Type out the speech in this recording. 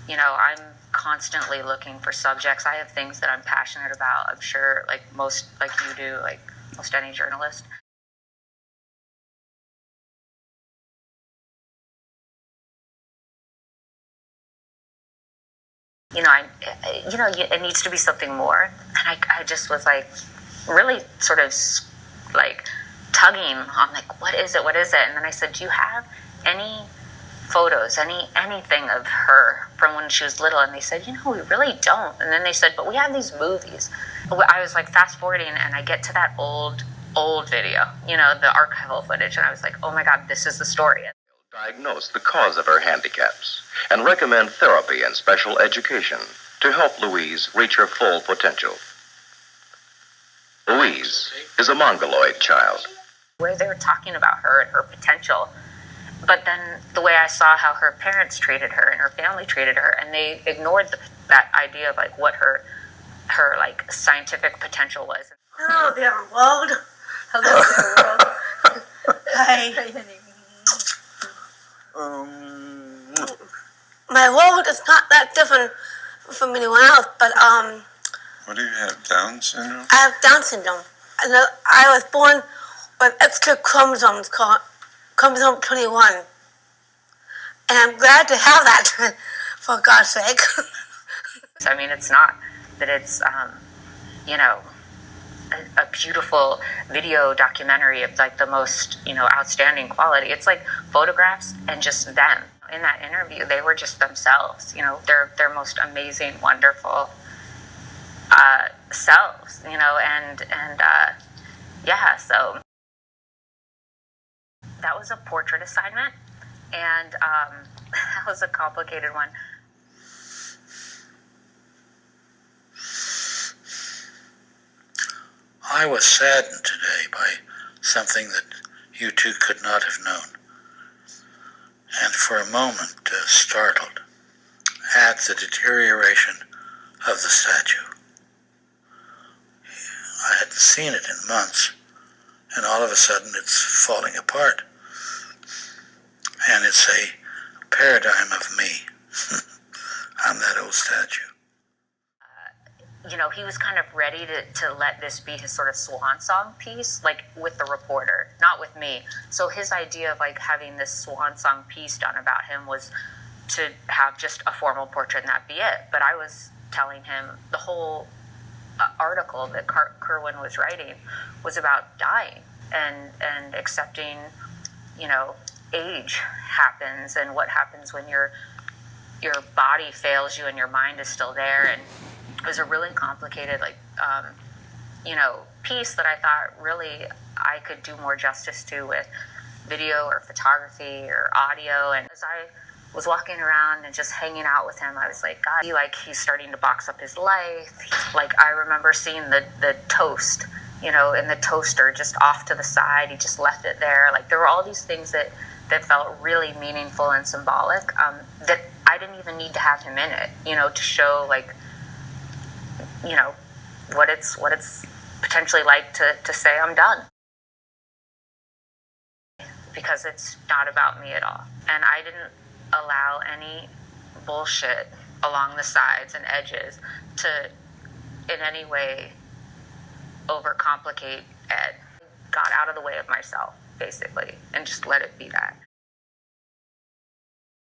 I'm constantly looking for subjects. I have things that I'm passionate about. I'm sure, like you do, like most any journalist. It needs to be something more. And I just was like, really sort of like tugging on like, what is it? What is it? And then I said, do you have any photos, anything of her from when she was little? And they said, we really don't. And then they said, but we have these movies. I was like fast forwarding, and I get to that old video, the archival footage, and I was like, oh my God, this is the story. Diagnose the cause of her handicaps and recommend therapy and special education to help Louise reach her full potential. Louise is a mongoloid child. Where they were talking about her and her potential, but then the way I saw how her parents treated her and her family treated her, and they ignored that idea of like what her like scientific potential was. Hello there, world. Hello there, world. Hi. My world is not that different from anyone else, but What do you have, Down syndrome? I have Down syndrome. And I was born with extra chromosomes called chromosome 21. And I'm glad to have that, for God's sake. I mean, it's not that it's, a beautiful video documentary of like the most, outstanding quality. It's like photographs and just them. In that interview, they were just themselves, their most amazing, wonderful selves, so that was a portrait assignment, and that was a complicated one. I was saddened today by something that you two could not have known, and for a moment startled at the deterioration of the statue. I hadn't seen it in months, and all of a sudden it's falling apart. And it's a paradigm of me on that old statue. He was kind of ready to let this be his sort of swan song piece, like with the reporter, not with me. So his idea of like having this swan song piece done about him was to have just a formal portrait and that be it. But I was telling him the whole article that Kerwin was writing was about dying and accepting, age happens, and what happens when your body fails you and your mind is still there. And it was a really complicated, piece that I thought really I could do more justice to with video or photography or audio. And as I was walking around and just hanging out with him, I was like, God, he's starting to box up his life. I remember seeing the toast, in the toaster just off to the side. He just left it there. Like, there were all these things that felt really meaningful and symbolic, that I didn't even need to have him in it, to show what it's potentially like to say I'm done. Because it's not about me at all. And I didn't allow any bullshit along the sides and edges to in any way overcomplicate Ed. Got out of the way of myself, basically, and just let it be that.